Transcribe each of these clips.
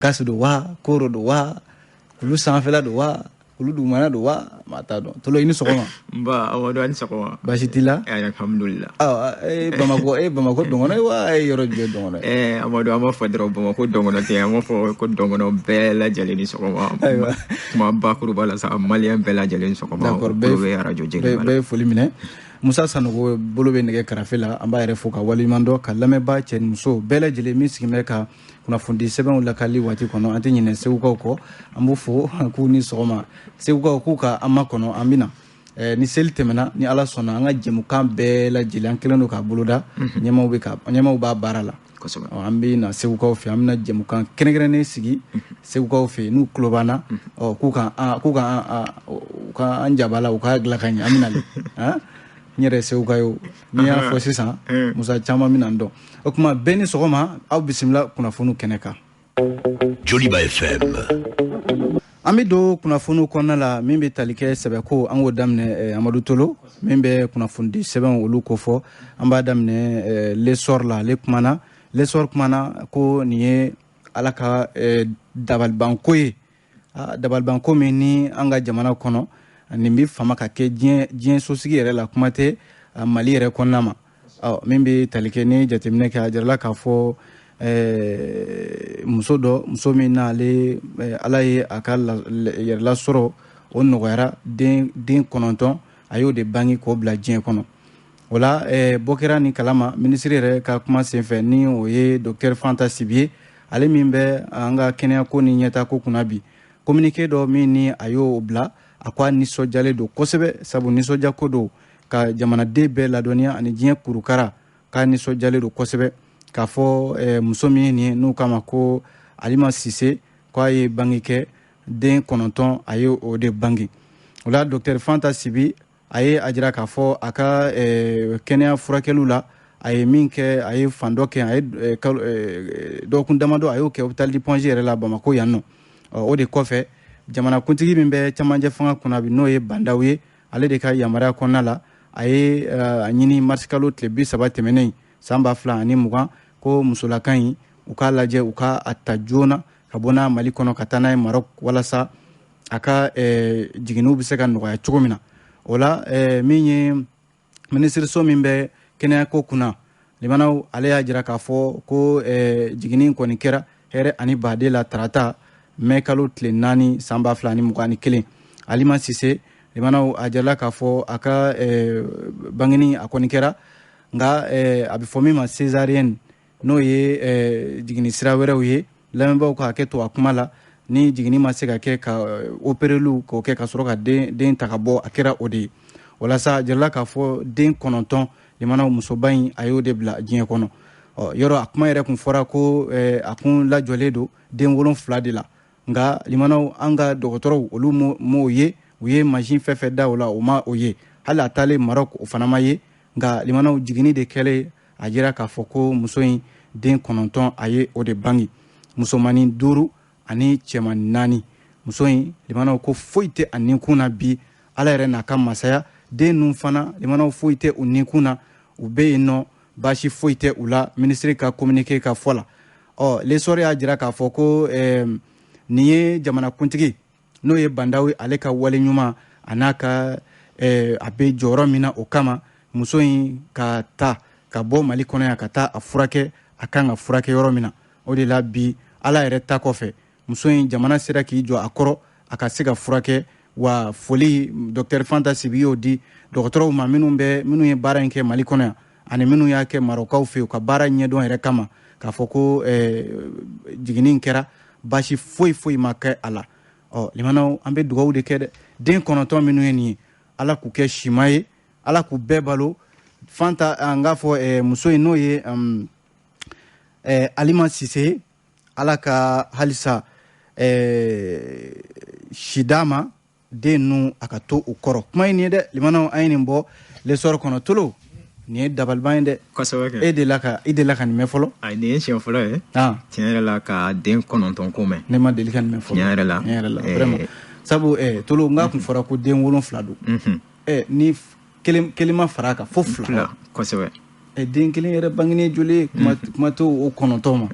kasi do wa koro do wa kulu sanfɛla do wa kulu dugumana do wa ma t'a dɔn tolo i ni sɔgɔma nba Amadu ani sɔgɔma baasi t'i la alhamdulillah Bamako dɔngɔnɔ ye wa yɔrɔ jumɛn dɔngɔnɔ ye Amadu an b'a fɔ dɔrɔn Bamako dɔngɔnɔ tɛ an b'a fɔ ko dɔngɔnɔ bɛɛ lajɛlen ni sɔgɔma kuma bakuruba la sa maliyɛn bɛɛ lajɛlen ni sɔgɔma d'accord bɛɛ radio jɛlen bɛɛ ye foli minɛ Musa Sanogo bolo bɛ nɛgɛ karafe la an b'a yɛrɛ fo ka waleɲuman dɔn ka lamɛnbaa cɛ ni muso bɛɛ lajɛlen min sigilen bɛ ka kunnafoni sɛbɛnw lakali waati kɔnɔ an tɛ ɲinɛ segukaw kɔ an b'u fo k'u ni sɔgɔma segukaw k'u ka an makɔnɔ an bɛna ni seli tɛmɛna ni Ala sɔnna an ka jɛmukan bɛɛ lajɛlen an kɛlen don k'a boloda ɲɛmaw b'a baara la an bɛna segukaw fɛ an bɛna jɛmukan kɛrɛnkɛrɛnnen sigi segukaw fɛ n'u tulo b'an na k'u ka an jabala u ka dilan ka ɲɛ an bɛna le n yɛrɛ seguka ye n'i y'a fɔ sisan Musa caman bɛna n dɔn o tuma bɛɛ ni sɔgɔma aw bisimila kunnafoniw kɛnɛ kan Joliba FM an bɛ don kunnafoniw kɔnɔna la min bɛ tali kɛ sɛbɛko an k'o daminɛ Amadu Tolo min bɛ kunnafoni sɛbɛn olu kofɔ an b'a daminɛ l'essor la ale kumana l'essor kumana ko nin ye Ala ka dabalibanko ye dabalibanko min ni an ka jamana kɔnɔ nin bɛ fama ka kɛ diɲɛ sosigi yɛrɛ la kuma tɛ Mali yɛrɛ kɔnɔna ma min bɛ tali kɛ ni jateminɛ kɛ a jirala k'a fɔ muso min n'ale Ala ye a ka yɛrɛla sɔrɔ o nɔgɔyara den 9 a y'o de bange k'o bila diɲɛ kɔnɔ o la bɔ kɛra nin kalama minisiri yɛrɛ ka kuma senfɛ ni o ye docteur Fanta Sibiye ale min bɛ an ka kɛnɛyako ni ɲɛtaako kunna bi communiqué dɔ min ni a y'o bila a ko a nisɔndiyalen don kosɛbɛ sabu nisɔndiya ko don ka jamanaden bɛɛ ladɔnniya ani diɲɛ kurukara k'a nisɔndiyalen don kosɛbɛ k'a fɔ muso min ye n'u kama ko Alima Sise k'a ye bange kɛ den 9 a ye o de bange o la docteur Fanta Sibi a ye a jira k'a fɔ a ka kɛnɛya furakɛliw la a ye min kɛ a ye fan dɔ kɛ a ye dɔgɔkun damadɔ a y'o kɛ hôpital du Ponge yɛrɛ la Bamako yan nɔ o de kɔfɛ jamanakuntigi min bɛ cɛmancɛ fanga kunna bi n'o ye Bandaw ye ale de ka yamaruya kɔnɔna la a ye a ɲini mars kalo tile 30 tɛmɛnen san 2020 ko musolakan in u k'a lajɛ u ka a ta joona ka bɔ n'a Mali kɔnɔ ka taa n'a ye Maroc walasa a ka jiginniw bɛ se ka nɔgɔya cogo min na o la min ye minisiriso min bɛ kɛnɛyako kunna limanaw ale y'a jira k'a fɔ ko jiginni kɔni kɛra hɛrɛ ani baden la tarata mai kalo tile 4 san 2021 Alima Sise limanaw a jarala k'a fɔ a ka bangeni a kɔni kɛra nka a bɛ fɔ min ma césarienne n'o ye jiginni sira wɛrɛw ye lamɛnbaaw ka hakɛ to a kuma la ni jiginni ma se ka kɛ ka opéreliw k'o kɛ ka sɔrɔ ka den ta ka bɔ a kɛra o de ye walasa a jarala k'a fɔ den 9 limanaw musoba in a y'o de bila diɲɛ kɔnɔ yɔrɔ a kuma yɛrɛ kun fɔra ko a kun lajɔlen don den 7 de la nka limanaw an ka dɔgɔtɔrɔw olu m'o ye u ye machine fɛn da o la o ma o ye hali a taalen Maroc o fana ma ye nka limanaw jiginni de kɛlen a jira k'a fɔ ko muso in den 9 a ye o de bange musomanin 5 ani cɛmanin 4 muso in limanaw ko foyi tɛ a ninkun na bi Ala yɛrɛ n'a ka masaya den nun fana limanaw foyi tɛ u ninkun na u bɛ yen nɔ baasi foyi tɛ u la ministre ka communiqué ka fɔ la l'essor y'a jira k'a fɔ ko nin ye jamanakuntigi n'o ye Bandaw ye ale ka wale ɲuman a n'a ka a bɛ jɔyɔrɔ min na o kama muso in ka bɔ Mali kɔnɔ yan ka taa a furakɛ a kan ka furakɛ yɔrɔ min na o de la bi Ala yɛrɛ ta kɔfɛ muso in jamana sera k'i jɔ a kɔrɔ a ka se ka furakɛ wa foli docteur Fanta Sibi y'o di dɔgɔtɔrɔw ma minnu ye baara in kɛ Mali kɔnɔ yan ani minnu y'a kɛ Marocaw fɛ u ka baara ɲɛdɔn yɛrɛ kama k'a fɔ ko jiginni kɛra baasi foyi ma kɛ a la limanaw an bɛ dugawu de kɛ dɛ den 9 minnu ye nin ye Ala k'u kɛ sima ye Ala k'u bɛɛ balo Fanta an k'a fɔ muso in n'o ye Alima Sise Ala ka halisa si d'a ma den ninnu a ka to u kɔrɔ kuma in ye dɛ limanaw an ye nin bɔ l'essor kɔnɔ Tolo nin ye dabaliban ye dɛ kosɛbɛ kɛ e delila ka nin mɛn fɔlɔ nin ye siɲɛ fɔlɔ ye tiɲɛ yɛrɛ la ka den 9 ko mɛn ne ma deli ka nin mɛn fɔlɔ tiɲɛ yɛrɛ la vraiment sabu Tolo n k'a kun fɔra ko den 7 don ni kelen ma fara a kan fo 2 kosɛbɛ den kelen yɛrɛ bangenen joli kuma to o kɔnɔntɔn ma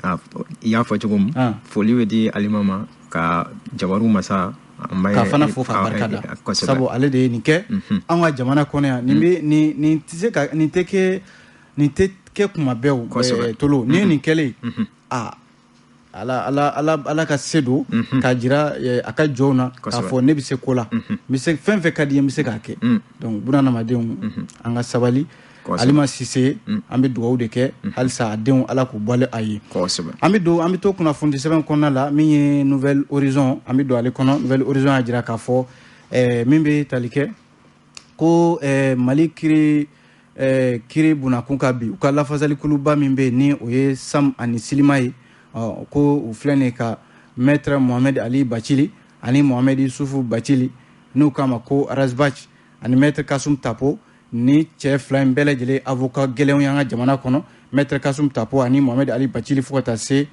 i y'a fɔ cogo min foli bɛ di alima ma ka jabaru masa ka fana fo ka barika da sabu ale de ye nin kɛ an ka jamana kɔnɔ yan nin tɛ kɛ kuma bɛɛ tolo ni ye nin kɛlen ala ka se don k'a jira a ka jɔnw na k'a fɔ ne bɛ se ko la fɛn fɛn ka di ye n bɛ se k'a kɛ donc bunahadamadenw an ka sabali Alima Cisse an bɛ dugawu de kɛ halisa a denw ala k'u bɔle a ye an bɛ to kunnafoni sɛbɛn kɔnɔna la min ye Nouvelle Horizon an bɛ don ale kɔnɔ Nouvelle Horizon y'a jira k'a fɔ min bɛ tali kɛ ko Mali kiri bunakun ka bi u ka lafasalikuluba min bɛ yen ni o ye Sam ani Silima ye ko u filɛ nin ka Maître Mohamed Ali Bacili ani Mohamed Yusufu Bacili n'u k'a ma ko Arazbac ani Maître Kasum Tapo ni cɛ fila in bɛɛ lajɛlen avocat gɛlɛnw y'an ka jamana kɔnɔ Maître Kasum Tapo ani Mohamed Ali Bacili fo ka taa se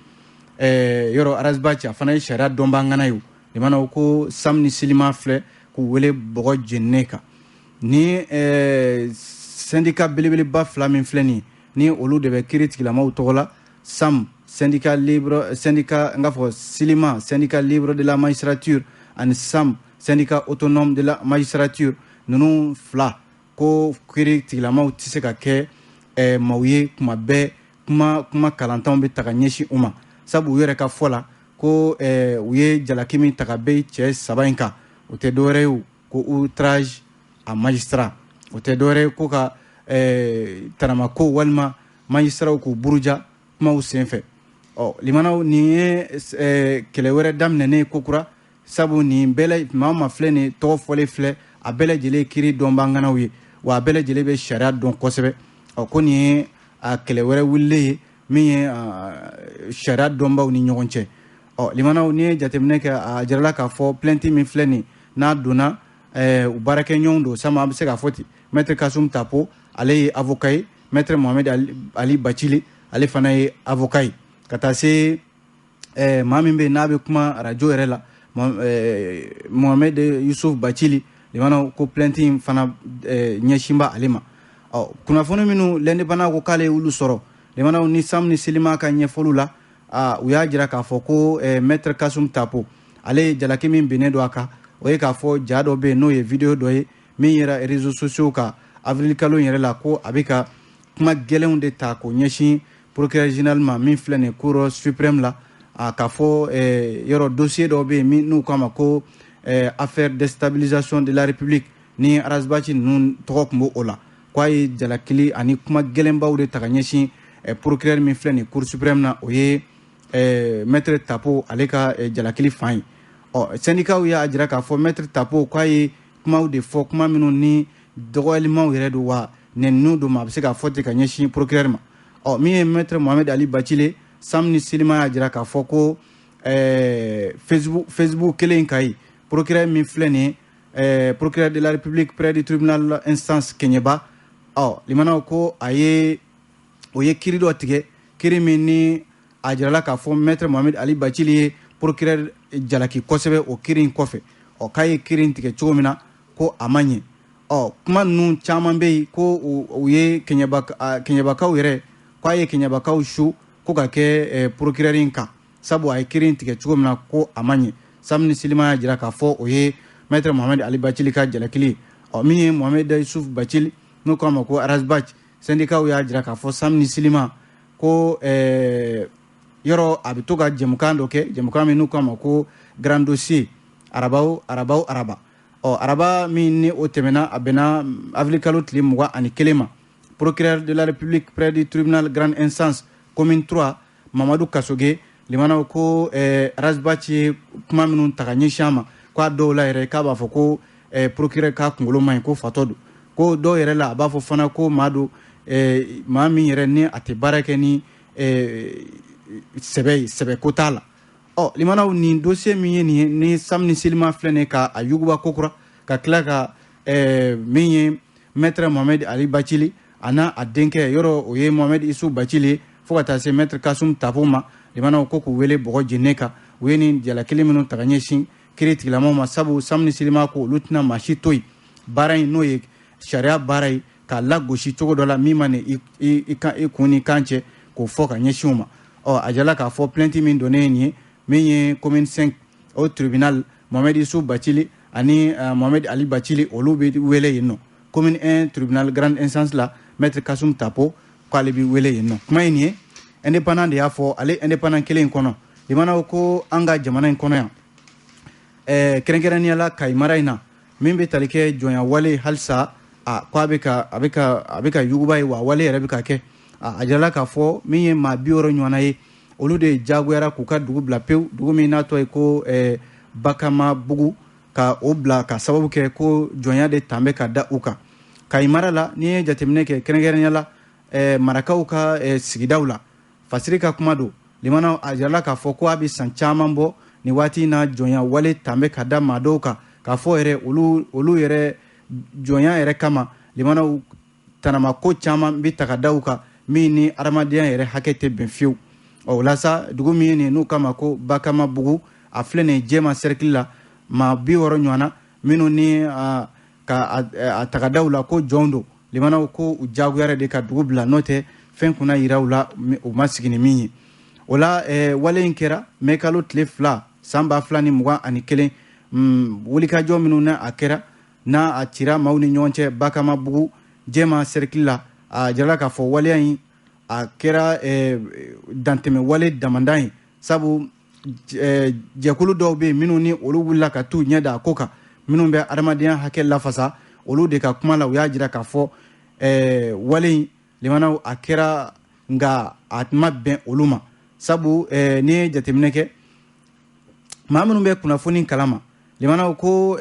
yɔrɔ Arazbac a fana ye sariya dɔnba ŋana ye o de mana ko Sam ni Silima filɛ k'u wele bɔgɔ jeninen kan ni syndicat belebeleba fila min filɛ nin ni olu de bɛ kiiri tigilamaw tɔgɔ la Sam syndicat n k'a fɔ Silima syndicat libre de la magistrature ani Sam syndicat autonome de la magistrature ninnu fila ko kiiri tigilamaw tɛ se ka kɛ maaw ye kuma bɛɛ kuma kalantanw bɛ ta ka ɲɛsin u ma sabu u yɛrɛ ka fɔ la ko u ye jalaki min ta ka bɛn cɛ saba in kan o tɛ dɔwɛrɛ ye ko outrage à magistrat o tɛ dɔwɛrɛ ye ko ka taramako walima magistraw k'u buruja kumaw senfɛ limanaw nin ye kɛlɛ wɛrɛ daminɛnen kokura sabu nin bɛɛ maa ma filɛ nin tɔgɔ fɔlen filɛ a bɛɛ lajɛlen kiiri dɔnbanganaw ye wa a bɛɛ lajɛlen bɛ sariya dɔn kosɛbɛ ko nin ye a kɛlɛ wɛrɛ wililen ye min ye sariya dɔnbaw ni ɲɔgɔn cɛ limanaw ni ye jateminɛ kɛ a jirala k'a fɔ plainte min filɛ nin n'a donna u baarakɛ ɲɔgɔn don sama an bɛ se k'a fɔ ten Maître Kasum Tapo ale ye avocat ye Maître Mohamed Ali Bacili ale fana ye avocat ye ka taa se maa min bɛ yen n'a bɛ kuma radio yɛrɛ la Mohamed Yusuf Bacili limanaw ko plainte in fana ɲɛsinba ale ma kunnafoni minnu l'Indépendant ko k'ale olu sɔrɔ limanaw ni Sam ni Silima ka ɲɛfɔliw la u y'a jira k'a fɔ ko Maître Kasum Tapo ale ye jalaki min binnen don a kan o ye k'a fɔ ja dɔ bɛ yen n'o ye vidéo dɔ ye min yɛrɛ réseaux sociaux kan avril kalo yɛrɛ la ko a bɛ ka kuma gɛlɛnw de ta k'o ɲɛsin procureur général ma min filɛ nin cour suprême la k'a fɔ yɔrɔ dossier dɔ bɛ yen min n'u k'a ma ko affaire déstabilisation de la république ni Arazbac ninnu tɔgɔ tun b'o o la k'a ye jalakili ani kuma gɛlɛnbaw de ta ka ɲɛsin procureur min filɛ nin cour suprême na o ye Maître Tapo ale ka jalakili fan ye syndicaw y'a jira k'a fɔ Maître Tapo k'a ye kumaw de fɔ kuma minnu ni dɔgɔyalimaw yɛrɛ don wa nɛniniw don ma a bɛ se k'a fɔ ten ka ɲɛsin procureur ma min ye Maître Mohamed Ali Bacili Sam ni Silima y'a jira k'a fɔ ko Facebook kelen in ka ye procureur min filɛ nin procureur de la République près du tribunal instance Keɲeba limanaw ko o ye kiiri dɔ tigɛ kiiri min ni a jirala k'a fɔ Maître Mohamed Ali Bacili ye procureur jalaki kosɛbɛ o kiiri in kɔfɛ k'a ye kiiri in tigɛ cogo min na ko a ma ɲɛ kuma ninnu caman bɛ yen ko u ye Keɲebakaw yɛrɛ k'a ye Keɲebakaw su ko ka kɛ procureur in kan sabu a ye kiiri in tigɛ cogo min na ko a ma ɲɛ Sam ni Silima y'a jira k'a fɔ o ye Maître Mohamed Ali Bacili ka jalakili min ye Mohamed Yusuf Bacili n'o k'a ma ko Arazbac syndicaw y'a jira k'a fɔ Sam ni Silima ko yɔrɔ a bɛ to ka jɛmukan dɔ kɛ jɛmukan min n'u k'a ma ko grand dossier araba araba min ni o tɛmɛna a bɛnna avril kalo tile 21 ma procureur de la République près du tribunal grande instance commune 3 Mamadou Kasoge limanaw ko Arazbac ye kuma minnu ta ka ɲɛsin a ma k'a dɔw la yɛrɛ k'a b'a fɔ ko procureur ka kunkolo man ɲi ko fatɔ don ko dɔw yɛrɛ la a b'a fɔ fana ko maa don maa min yɛrɛ ni a tɛ baara kɛ ni sɛbɛ ko t'a la limanaw nin dossier min ye nin ye ni Sam ni Silima filɛ nin ka a yuguba kokura ka tila ka min ye Maître Mohamed Ali Bacili a n'a a denkɛ yɔrɔ o ye Mohamed Yusuf Bacili fo ka taa se Maître Kasum Tapo ma limanaw ko k'u wele bɔgɔ jeninen kan u ye nin jalakili minnu ta ka ɲɛsin kiiri tigilamaw ma sabu Sam ni Silima ko olu tɛna maa si to yen baara in n'o ye sariya baara ye ka lagosi cogo dɔ la min ma ni i kun ni kan cɛ k'o fɔ ka ɲɛsin u ma a jala k'a fɔ plainte min donnen nin ye min ye commune 5 au tribunal Mohamed Issou Bathily ani Mohamed Ali Bathily olu bɛ wele yen nɔ commune 1 tribunal grande instance la maître Kasum Tapo k'ale bɛ wele yen nɔ kuma ye nin ye indépendant de y'a fɔ ale indépendant kelen in kɔnɔ limana ko an ka jamana in kɔnɔ yan kɛrɛnkɛrɛnnenya la Kayi mara in na min bɛ tali kɛ jɔnya wale halisa ko a bɛ ka yuguba ye wa wale yɛrɛ bɛ ka kɛ a jirala k'a fɔ min ye maa 60 ɲɔgɔnna ye olu de jagoyara k'u ka dugu bila pewu dugu min n'a tɔ ye ko Bakama Bugu ka o bila ka sababu kɛ ko jɔnya de tun bɛ ka da u kan Kayi mara la n'i ye jateminɛ kɛ kɛrɛnkɛrɛnnenya la marakaw ka sigidaw la fasiri ka kuma don limana a jirala k'a fɔ ko a bɛ san caman bɔ ni waati in na jɔnya wale tun bɛ ka da maa dɔw kan k'a fɔ yɛrɛ olu yɛrɛ jɔnya yɛrɛ kama limanaw tanama ko caman bɛ ta ka da u kan min ni adamadenya yɛrɛ hakɛ tɛ bɛn fiyewu o la sa dugu min ye nin n'u kama ko Bakama Bugu a filɛ nin jɛma cercle la maa 60 ɲɔgɔnna minnu ni ka a ta ka da u la ko jɔnw don limanaw ko u jagoyara de ka dugu bila n'o tɛ fɛn kunna yira u la u ma sigi ni min ye o la wale in kɛra mɛkalo tile 2 san 2021 wulikajɔ minnu na a kɛra n'a a cira maaw ni ɲɔgɔn cɛ Bakama Bugu jɛma cercle la a jirala k'a fɔ waleya in a kɛra dantɛmɛ wale damandan ye sabu jɛkulu dɔw bɛ yen minnu ni olu wulila ka t'u ɲɛ da a ko kan minnu bɛ adamadenya hakɛ lafasa olu de ka kuma la u y'a jira k'a fɔ wale in limanaw a kɛra nka a ma bɛn olu ma sabu n'i ye jateminɛ kɛ maa minnu bɛ kunnafoni kalama limanaw ko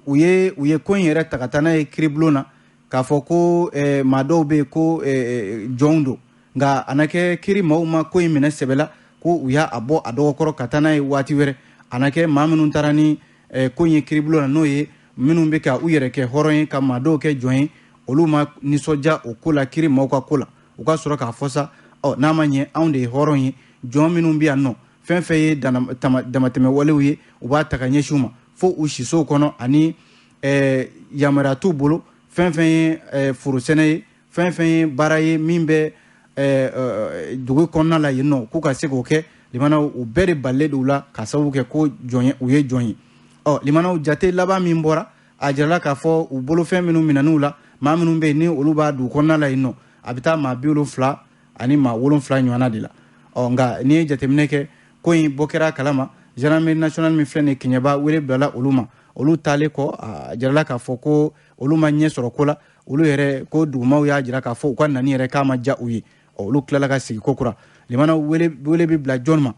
u ye ko in yɛrɛ ta ka taa n'a ye kiribulon na k'a fɔ ko maa dɔw bɛ yen ko jɔnw don nka a na kɛ kiri maaw ma ko in minɛ sɛbɛ la ko u y'a bɔ a dɔgɔkɔrɔ ka taa n'a ye waati wɛrɛ a na kɛ maa minnu taara ni ko in ye kiribulon na n'o ye minnu bɛ ka u yɛrɛ kɛ hɔrɔn ye ka maa dɔw kɛ jɔn ye olu ma nisɔndiya o ko la kiri maaw ka ko la u ka sɔrɔ k'a fɔ sa n'a ma ɲɛ anw de ye hɔrɔn ye jɔn minnu bɛ yan nɔ fɛn fɛn ye damatɛmɛ walew ye u b'a ta ka ɲɛsin u ma fo u sisow kɔnɔ ani yamaruya t'u bolo fɛn fɛn ye forosɛnɛ ye fɛn fɛn ye baara ye min bɛ dugu kɔnɔna la yen nɔ k'u ka se k'o kɛ limanaw u bɛɛ de balilen don u la ka sababu kɛ ko u ye jɔn ye limanaw jate laban min bɔra a jirala k'a fɔ u bolofɛn minnu minɛn'u la maa minnu bɛ yen ni olu b'a dugu kɔnɔna la yen nɔ a bɛ taa maa 70 ani maa 7 ɲɔgɔnna de la nka n'i ye jateminɛ kɛ ko in bɔ kɛra kalama gendarmerie nationale min filɛ nin ye Keɲeba wele bilala olu ma olu taalen kɔ a jirala k'a fɔ ko olu ma ɲɛ sɔrɔ ko la olu yɛrɛ ko dugumaw y'a jira k'a fɔ u ka nani yɛrɛ k'a ma ja u ye olu tilala ka sigi ko kura limana wele bɛ bila jɔn ma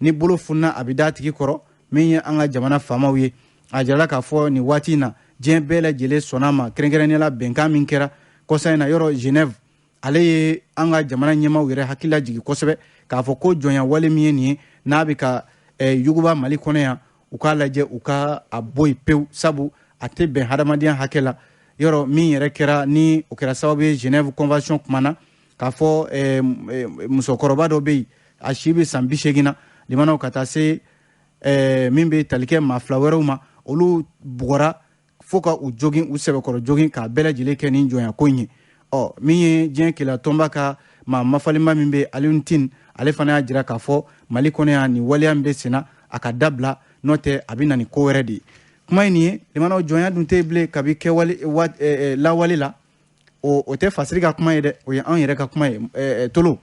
ni bolo funna a bɛ da tigi kɔrɔ min ye an ka jamana faamaw ye a jirala k'a fɔ nin waati in na diɲɛ bɛɛ lajɛlen sɔnna ma kɛrɛnkɛrɛnnenya la bɛnkan min kɛra kɔsa in na yɔrɔ Genève ale ye an ka jamana ɲɛmaw yɛrɛ hakili lajigi kosɛbɛ k'a fɔ ko jɔnya wale min ye nin ye n'a bɛ ka yuguba Mali kɔnɔ yan u k'a lajɛ u ka a bɔ yen pewu sabu a tɛ bɛn hadamadenya hakɛ la yɔrɔ min yɛrɛ kɛra ni o kɛra sababu ye Genève convention kumana k'a fɔ musokɔrɔba dɔ bɛ yen a si bɛ san 80 na limanaw ka taa se min bɛ tali kɛ maa 2 wɛrɛw ma olu bugɔra fo ka u jogin u sɛbɛkɔrɔ jogin k'a bɛɛ lajɛlen kɛ ni jɔnya ko in ye min ye diɲɛ kɛlɛ tɔnba ka maa mafalenba min bɛ Alioune Tine ale fana y'a jira k'a fɔ Mali kɔnɔ yan nin waleya min bɛ senna a ka dabila n'o tɛ a bɛ na ni ko wɛrɛ de ye kuma ye nin ye limanaw jɔnya dun tɛ bilen kabi kɛ lawale la o tɛ fasiri ka kuma ye dɛ o ye anw yɛrɛ ka kuma ye Tolo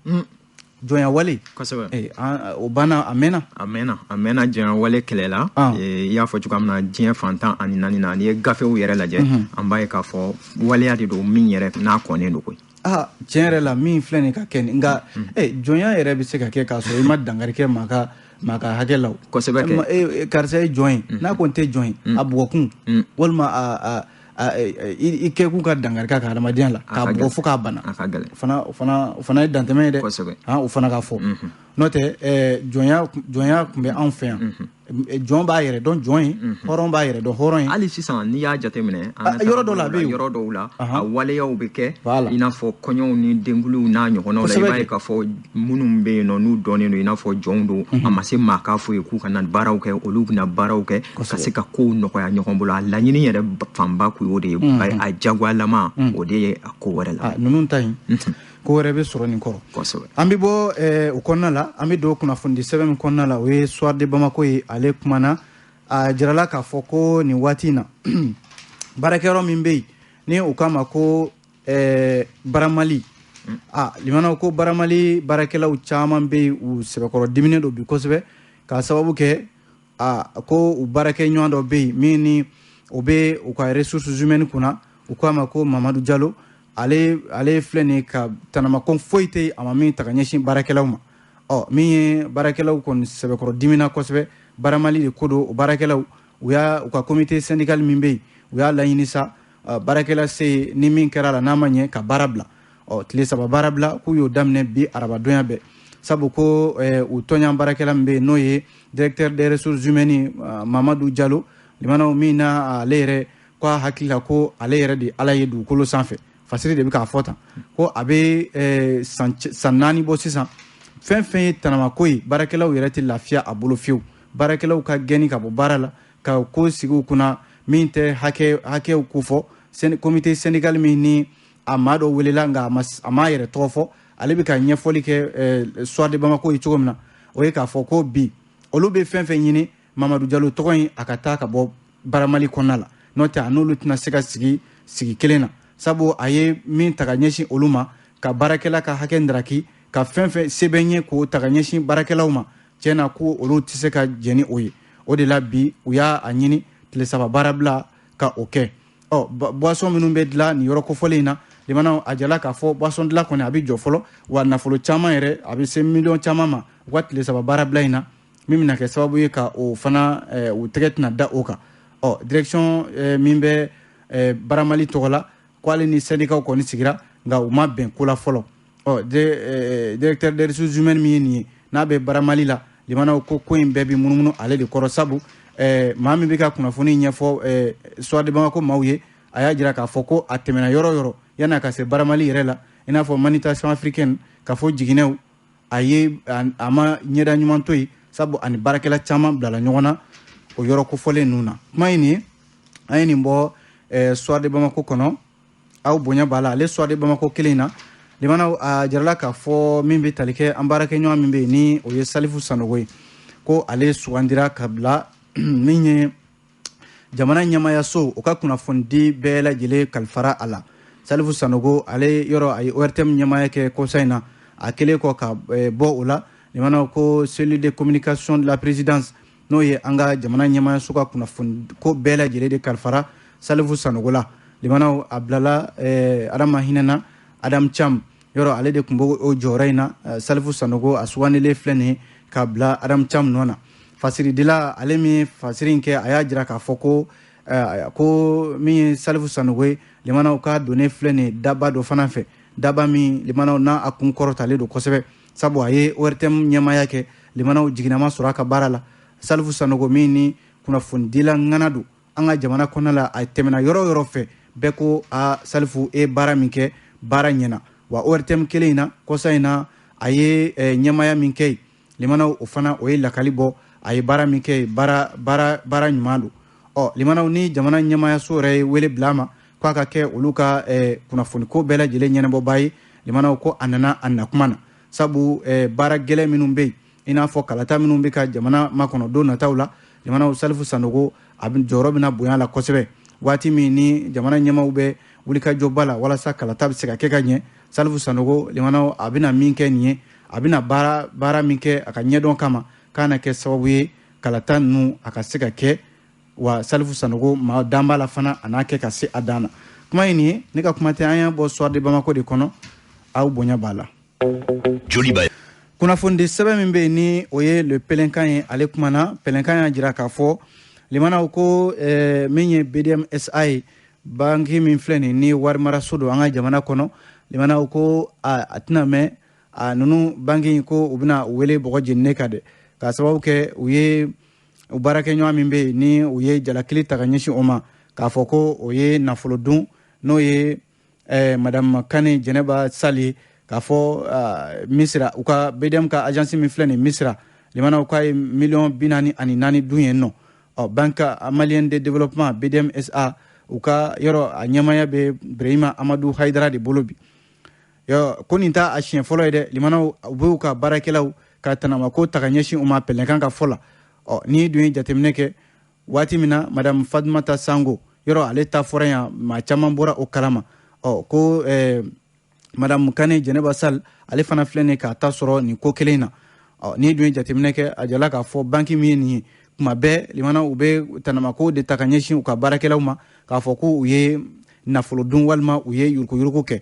jɔnya wale kosɛbɛ o banna a mɛnna jɔnya wale kɛlɛ la i y'a fɔ cogoya min na diɲɛ fantan ani 4 na n'i ye gafew yɛrɛ lajɛ an b'a ye k'a fɔ waleya de don min yɛrɛ n'a kɔnnen don koyi tiɲɛ yɛrɛ la min filɛ nin ka kɛ nin nka jɔnya yɛrɛ bɛ se ka kɛ k'a sɔrɔ i ma dankari kɛ maa ka hakɛ la kosɛbɛ kɛ karisa ye jɔn ye n'a kɔni tɛ jɔn ye a bugɔkun walima i kɛkun ka dankari ka hadamadenya la k'a bugɔ fo k'a bana o fana ye dantɛmɛ ye dɛ o fana ka fɔ n'o tɛ jɔnya tun bɛ anw fɛ yan jɔn b'a yɛrɛ dɔn jɔn ye hɔrɔn b'a yɛrɛ dɔn hɔrɔn ye hali sisan n'i y'a jateminɛ yɔrɔ dɔw la a bɛ yen yɔrɔ dɔw la a waleyaw bɛ kɛ i n'a fɔ kɔɲɔw ni denkuliw n'a ɲɔgɔnnaw la i b'a ye k'a fɔ minnu bɛ yen nɔ n'u dɔnnen don i n'a fɔ jɔnw don a ma se maa k'a fɔ ye k'u ka na baaraw kɛ olu bɛna baaraw kɛ ka se ka kow nɔgɔya ɲɔgɔn bolo a laɲini yɛrɛ fanba kun y'o de ye a jagoyalama o de ye a ko wɛrɛ la ninnu ta yen ko wɛrɛ bɛ sɔrɔ nin kɔrɔ an bɛ bɔ o kɔnɔna la an bɛ don kunnafoni sɛbɛn min kɔnɔna la o ye Soir de Bamako ye ale kumana a jirala k'a fɔ ko nin waati in na baarakɛyɔrɔ min bɛ yen ni u k'a ma ko Baramali limanaw ko Baramali baarakɛlaw caman bɛ yen u sɛbɛkɔrɔ diminen don bi kosɛbɛ k'a sababu kɛ ko u baarakɛ ɲɔgɔn dɔ bɛ yen min ni o bɛ u ka ressources humaines kunna u k'a ma ko Mamadu Jalo ale filɛ nin ka tanamako foyi tɛ a ma min ta ka ɲɛsin baarakɛlaw ma min ye baarakɛlaw kɔni sɛbɛkɔrɔ dimina kosɛbɛ Baramali de ko don o baarakɛlaw u ka comité syndical min bɛ yen u y'a laɲini sa baarakɛla se ni min kɛra la n'a ma ɲɛ ka baara bila tile 3 baara bila k'u y'o daminɛ bi arabadonya bɛɛ sabu ko u tɔɲa baarakɛla min bɛ yen n'o ye directeur des ressources humaines Mamadu Jalo limanaw min na ale yɛrɛ ko a hakili la ko ale yɛrɛ de ala ye dugukolo sanfɛ fasiri de bɛ k'a fɔ tan ko a bɛ san 4 bɔ sisan fɛn fɛn ye tanamako ye baarakɛlaw yɛrɛ tɛ lafiya a bolo fiyewu baarakɛlaw ka gɛnni ka bɔ baara la ka ko sigi u kunna min tɛ hakɛw ko fɔ comité syndical min ni a maa dɔ welela nka a ma yɛrɛ tɔgɔ fɔ ale bɛ ka ɲɛfɔli kɛ Soir de Bamako ye cogo min na o ye k'a fɔ ko bi olu bɛ fɛn fɛn ɲini Mamadu Jalo tɔgɔ in a ka taa ka bɔ Baramali kɔnɔna la n'o tɛ a n'olu tɛna se ka sigi kelen na sabu a ye min ta ka ɲɛsin olu ma ka baarakɛla ka hakɛ ndaraki ka fɛn fɛn sɛbɛn ye k'o ta ka ɲɛsin baarakɛlaw ma tiɲɛ na ko olu tɛ se ka jɛn ni o ye o de la bi u y'a ɲini tile 3 baara bila ka o kɛ boisson minnu bɛ dilan nin yɔrɔ kofɔlen in na limanaw a jala k'a fɔ boisson dilan kɔni a bɛ jɔ fɔlɔ wa nafolo caman yɛrɛ a bɛ se miliyɔn caman ma u ka tile 3 baara bila in na min bɛna kɛ sababu ye ka o fana u tɛgɛ tɛna da o kan direction min bɛ Baramali tɔgɔ la k'ale ni syndicat kɔni sigira nka u ma bɛn ko la fɔlɔ directeur des ressources humaines min ye nin ye n'a bɛ Baramali la limanaw ko in bɛɛ bɛ munumunu ale de kɔrɔ sabu maa min bɛ ka kunnafoni ɲɛfɔ Soir de Bamako maaw ye a y'a jira k'a fɔ ko a tɛmɛna yɔrɔ yɔrɔ yan'a ka se Baramali yɛrɛ la i n'a fɔ Manutention africaine ka fɔ jiginɛw a ma ɲɛda ɲuman to yen sabu ani baarakɛla caman bilala ɲɔgɔn na o yɔrɔ kofɔlen ninnu na kuma in nin an ye nin bɔ Soir de Bamako kɔnɔ aw bonya b'a la ale Soir de Bamako kelen na limanaw a jarala k'a fɔ min bɛ tali kɛ an baarakɛ ɲɔgɔn min bɛ yen ni o ye Salifu Sanogo ye ko ale sugandira ka bila min ye jamana ɲɛmayaso o ka kunnafoni bɛɛ lajɛlen kalifara a la Salifu Sanogo ale yɔrɔ a ye ORTM ɲɛmaya kɛ kɔsa in na a kɛlen kɔ ka bɔ o la limanaw ko cellule de communication de la présidence n'o ye an ka jamana ɲɛmayaso ka kunnafoni ko bɛɛ lajɛlen de kalifara Salifu Sanogo la limanaw a bilala Adama hinɛna Adam Cham yɔrɔ ale de tun b'o jɔyɔrɔ in na Salifu Sanogo a sugandilen filɛ nin ye ka bila Adam Cham nɔ na fasiridila ale min fasiri in kɛ a y'a jira k'a fɔ ko min ye Salifu Sanogo ye limanaw ka donnen filɛ nin ye daba dɔ fana fɛ daba min limanaw n'a a kun kɔrɔtalen don kosɛbɛ sabu a ye ORTM ɲɛmaya kɛ limanaw jiginama sɔrɔ a ka baara la Salifu Sanogo min ni kunnafonidila ŋana don an ka jamana kɔnɔna la a tɛmɛna yɔrɔ yɔrɔ fɛ bɛɛ ko Salifu baara min kɛ baara ɲɛna wa ORTM kelen in na kɔsa in na a ye ɲɛmaya min kɛ limanaw o fana o ye lakali bɔ a ye baara min kɛ baara ɲuman don limanaw ni jamana ɲɛmayaso yɛrɛ ye wele bila ma k'a ka kɛ olu ka kunnafoni ko bɛɛ lajɛlen ɲɛnabɔba ye limanaw ko a nana a nakuma na sabu baara gɛlɛn minnu bɛ yen i n'a fɔ kalata minnu bɛ ka jamana makɔnɔ don nataw la limanaw Salifu Sanogo a jɔyɔrɔ bɛna bonya la kosɛbɛ waati min ni jamana ɲɛmaw bɛ wulikajɔba la walasa kalata bɛ se ka kɛ ka ɲɛ Salifu Sanogo limanaw a bɛna min kɛ nin ye a bɛna baara min kɛ a ka ɲɛdɔn kama k'a na kɛ sababu ye kalata ninnu a ka se ka kɛ wa Salifu Sanogo maa dan b'a la fana a n'a kɛ ka se a dan na kuma ye nin ye ne ka kuma tɛ an y'a bɔ Soir de Bamako de kɔnɔ aw bonya b'a la Joliba kunnafoni sɛbɛn min bɛ yen ni o ye le pɛlɛnkan ye ale kumana pɛlɛnkan y'a jira k'a fɔ limanaw ko min ye BDMSA ye banki min filɛ nin ni warimaraso don an ka jamana kɔnɔ limanaw ko a tɛna mɛn a nunu banki ko u bɛna wele bɔgɔ jenine ka dɛ k'a sababu kɛ u ye u baarakɛɲɔgɔn min bɛ yen ni u ye jalakili ta ka ɲɛsin o ma k'a fɔ ko o ye nafolo dun n'o ye madame Kane Jɛnɛba Sali k'a fɔ Misira u ka BDM ka agence min filɛ nin Misira limana u ka ye $44 dun yen nɔ Banque Malienne de Développement BDM SA u ka yɔrɔ a ɲɛmaya bɛ Brahima Amadou Haidara de bolo bi ko nin t'a siɲɛ fɔlɔ ye dɛ limana u b'u ka baarakɛlaw ka tanamako ta ka ɲɛsin u ma pɛlɛnkan ka fɔ la ni dun ye jateminɛ kɛ waati min na madame Fatumata Sango yɔrɔ ale ta fɔra yan maa caman bɔra o kalama ko madame Kane Jɛnɛba Sall ale fana filɛ nin k'a ta sɔrɔ nin ko kelen na ni dun ye jateminɛ kɛ a jala k'a fɔ banki min ye nin ye kuma bɛɛ limana u bɛ tanamako de ta ka ɲɛsin u ka baarakɛlaw ma k'a fɔ ko u ye nafolo dun walima u ye yuruguyurugu kɛ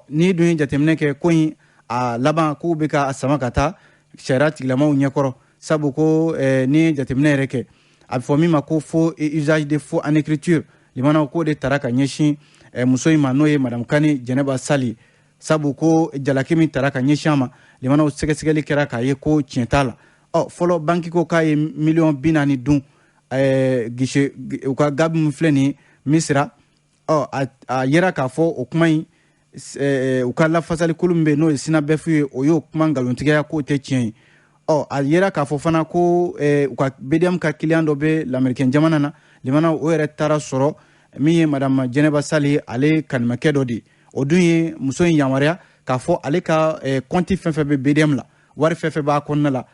ni dun ye jateminɛ kɛ ko in a laban k'u bɛ ka sama ka taa sariya tigilamaw ɲɛkɔrɔ sabu ko ni jateminɛ yɛrɛ kɛ a bɛ fɔ min ma ko faux usage de faux en écriture limana ko de tara ka ɲɛsin muso in ma n'o ye madame Kane Jɛnɛba Sali sabu ko jalaki min tara ka ɲɛsin a ma limana sɛgɛsɛgɛli kɛra k'a ye ko tiɲɛ t'a la fɔlɔ banki ko k'a ye $40 dun guichet u ka gabi min filɛ nin ye Misira a yera k'a fɔ o kuma in u ka lafasali kulu min bɛ n'o ye Sinabefu ye o y'o kuma nkalontigɛya k'o tɛ tiɲɛ ye a yera k'a fɔ fana ko u ka BDM ka client dɔ bɛ l'Américain jamana na limana o yɛrɛ taara sɔrɔ min ye madame Jɛnɛba Sali ale kanimakɛ dɔ de o dun ye muso in yamaruya k'a fɔ ale ka compte fɛn fɛn bɛ BDM la wari fɛn fɛn b'a kɔnɔna la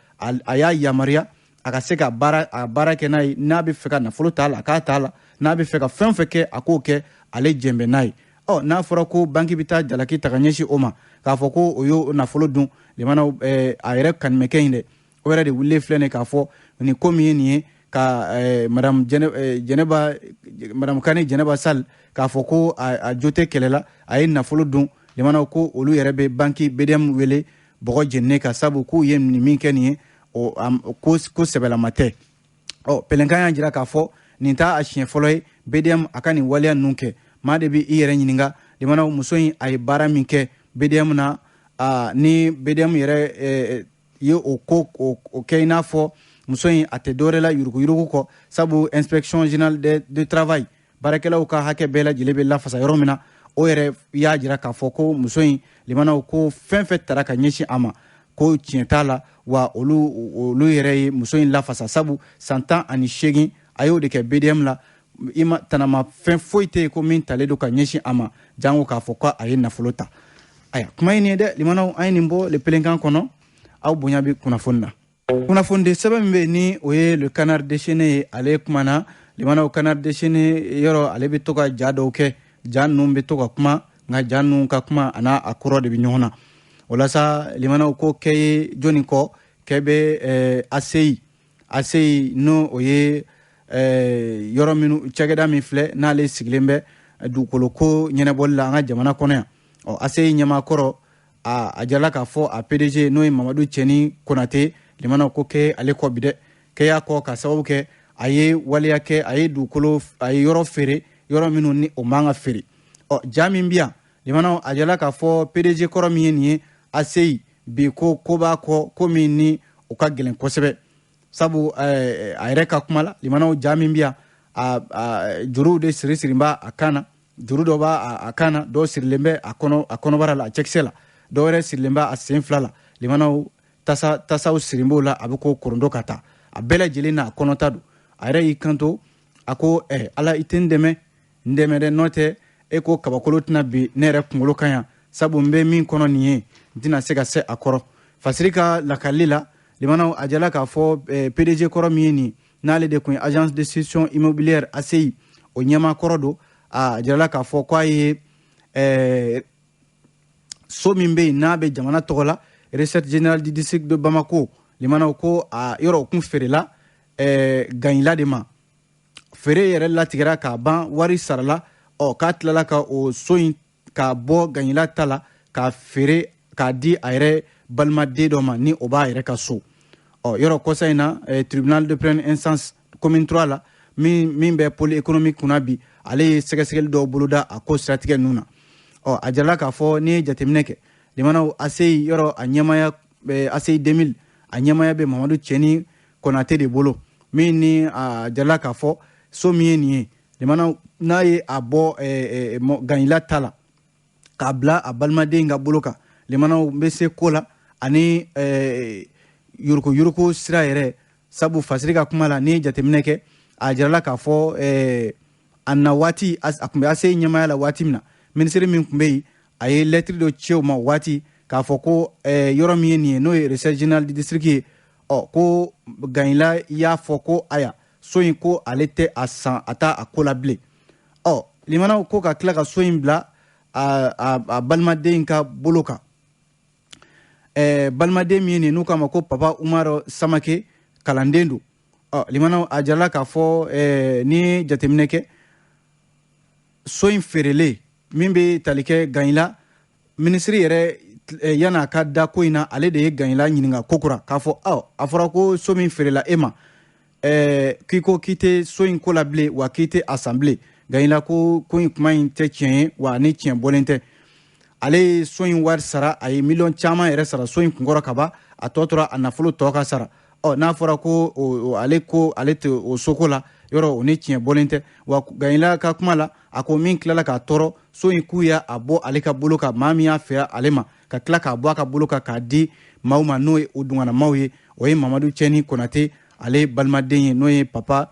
a y'a yamaruya a ka se ka baara kɛ n'a ye n'a bɛ fɛ ka nafolo t'a la a k'a t'a la n'a bɛ fɛ ka fɛn fɛn kɛ a k'o kɛ ale jɛnbɛ n'a ye n'a fɔra ko banki bɛ taa jalaki ta ka ɲɛsin o ma k'a fɔ ko o y'o nafolo dun limana a yɛrɛ kanimɛkɛ in dɛ o yɛrɛ de wulilen filɛ nin k'a fɔ nin ko min ye nin ye ka madame Kane Jɛnɛba Sall k'a fɔ ko a jo tɛ kɛlɛ la a ye nafolo dun limana ko olu yɛrɛ bɛ banki BDM wele bɔgɔ jenine ka sabu k'u ye nin min kɛ nin ye ko sɛbɛlama tɛ pɛlɛnkan y'a jira k'a fɔ nin t'a a siɲɛ fɔlɔ ye BDM a ka nin waleya ninnu kɛ maa de bɛ i yɛrɛ ɲininka limana muso in a ye baara min kɛ BDM na ni BDM yɛrɛ ye o kɛ i n'a fɔ muso in a tɛ dɔwɛrɛ la yuruguyurugu kɔ sabu inspection générale de travail baarakɛlaw ka hakɛ bɛɛ lajɛlen bɛ lafasa yɔrɔ min na o yɛrɛ y'a jira k'a fɔ ko muso in limana ko fɛn fɛn tara ka ɲɛsin a ma ko tiɲɛ t'a la wa olu yɛrɛ ye muso in lafasa sabu san 18 a y'o de kɛ BDM la i ma tanama fɛn foyi tɛ yen ko min talen don ka ɲɛsin a ma jango k'a fɔ ko a ye nafolo ta aya kuma ye nin ye dɛ limanaw an ye nin bɔ le pelenkan kɔnɔ aw bonya bɛ kunnafoni na kunnafoni de sɛbɛn min bɛ ni o ye le canard déchaîné ye ale kuma na limanaw canard déchaîné yɔrɔ ale bɛ to ka ja dɔw kɛ ja ninnu bɛ to ka kuma nka ja ninnu ka kuma a n'a kɔrɔ de bɛ ɲɔgɔn na walasa limanaw ko kɛ ye jɔnni kɔ kɛ bɛ ACI n'o o ye yɔrɔ minnu cakɛda min filɛ n'ale sigilen bɛ dugukolo ko ɲɛnabɔli la an ka jamana kɔnɔ yan ACI ɲɛmaakɔrɔ a jala k'a fɔ a PDG n'o ye Mamadu Cɛni Konate limanaw ko kɛ ale kɔ bi dɛ kɛ y'a kɔ ka sababu kɛ a ye waleya kɛ a ye dugukolo a ye yɔrɔ feere yɔrɔ minnu ni o man ka feere ja min bi yan limanaw a jala k'a fɔ PDG kɔrɔ min ye nin ye ACI bi ko b'a kɔ ko min ni o ka gɛlɛn kosɛbɛ sabu a yɛrɛ ka kuma la limanaw ja min bi yan juruw de siri b'a a kan na juru dɔ b'a a kan na dɔw sirilen bɛ a kɔnɔbara la a cɛkisɛ la dɔw yɛrɛ sirilen b'a a sen fila la limanaw tasaw siri b'o la a bɛ ko korondo ka taa a bɛɛ lajɛlen n'a kɔnɔta don a yɛrɛ y'i kanto a ko ala i tɛ n dɛmɛ dɛ n'o tɛ e ko kabakolo tɛna bi ne yɛrɛ kunkolo kan yan sabu n bɛ min kɔnɔ nin ye n tɛna se ka se a kɔrɔ fasiri ka lakalili la limanaw a jala k'a fɔ PDG kɔrɔ min ye nin n'ale de kun ye agence de gestion immobilière ACI o ɲɛmaa kɔrɔ don a jala k'a fɔ k'a ye so min bɛ yen n'a bɛ jamana tɔgɔ la recette générale du district de Bamako limanaw ko a yɔrɔ kun feerela ganyila de ma feere yɛrɛ latigɛra k'a ban wari sarala k'a tilala ka o so in k'a bɔ ganyila ta la k'a feere k'a di a yɛrɛ balimaden dɔ ma ni o b'a yɛrɛ ka so yɔrɔ kɔsa in na tribunal de première instance commune 3 la min bɛ pôle économique kunna bi ale ye sɛgɛsɛgɛli dɔw boloda a ko siratigɛ ninnu na a jala k'a fɔ n'i ye jateminɛ kɛ limana ACI yoro a ɲɛmaya ACI 2000 a ɲɛmaya bɛ Mamadu Cɛni Konate de bolo min ni a jarala k'a fɔ so min ye nin ye limana n'a ye a bɔ Ganyila ta la k'a bila a balimaden ka bolo kan limana bɛ se ko la ani yuruku sira yɛrɛ sabu fasiri ka kuma la ni jateminɛ kɛ a jarala k'a fɔ a na waati a tun bɛ ACI ɲɛmaya la waati min na minisiri min tun bɛ yen a ye lɛtiri dɔ ci o ma waati k'a fɔ ko yɔrɔ min ye nin ye n'o ye recherche générale du district ye ko Ganyila y'a fɔ ko aya so in ko ale tɛ a san a t'a a ko la bilen limana ko ka tila ka so in bila a balimaden ka bolo kan balimaden min ye nin n'u k'a ma ko Papa Umaru Samake kalanden don limana a jarala k'a fɔ ni jateminɛ kɛ so in feerelen min bɛ tali kɛ Ganyila minisiri yɛrɛ yana ka da ko in na ale de ye Ganyila ɲininka ko kura k'a fɔ a fɔra ko so min feerela e ma k'i ko k'i tɛ so in ko la bilen wa k'i tɛ a san bilen Ganyila ko in kuma in tɛ tiɲɛ ye wa ni tiɲɛ bɔlen tɛ ale ye so in wari sara a ye miliyɔn caman yɛrɛ sara so in kunkɔrɔ ka ban a tɔ tora a nafolo tɔ ka sara n'a fɔra ko ale tɛ o soko la yɔrɔ o ni tiɲɛ bɔlen tɛ wa Ganyila ka kuma la a ko min tilala k'a tɔɔrɔ so in k'u y'a bɔ ale ka bolo kan maa min y'a feere ale ma ka tila k'a bɔ a ka bolo kan k'a di maaw ma n'o ye o dunganamaw ye o ye Mamadu Cɛni Konate ale balimaden ye n'o ye Papa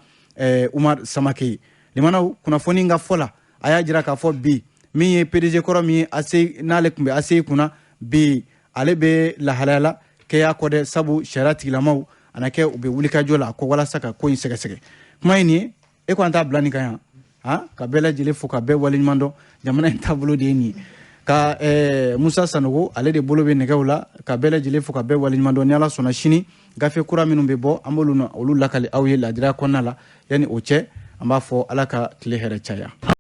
Umaru Samake ye limana kunnafoni ka fɔ la a y'a jira k'a fɔ bi min ye PDG kɔrɔ min ye n'ale tun bɛ ACI kunna bi ale bɛ lahalaya la kɛya kɔ dɛ sabu sariya tigilamaw a na kɛ u bɛ wulikajɔ la ko walasa ka ko in sɛgɛsɛgɛ kuma in ye e ko an t'a bila nin kan yan ka bɛɛ lajɛlen fo ka bɛɛ waleɲuman dɔn jamana in taabolo de ye nin ye ka Musa Sanogo ale de bolo bɛ nɛgɛw la ka bɛɛ lajɛlen fo ka bɛɛ waleɲuman dɔn ni Ala sɔnna sini gafe kura minnu bɛ bɔ an b'olu lakali aw ye ladiriya kɔnɔna la yanni o cɛ an b'a fɔ Ala ka tile hɛrɛ caya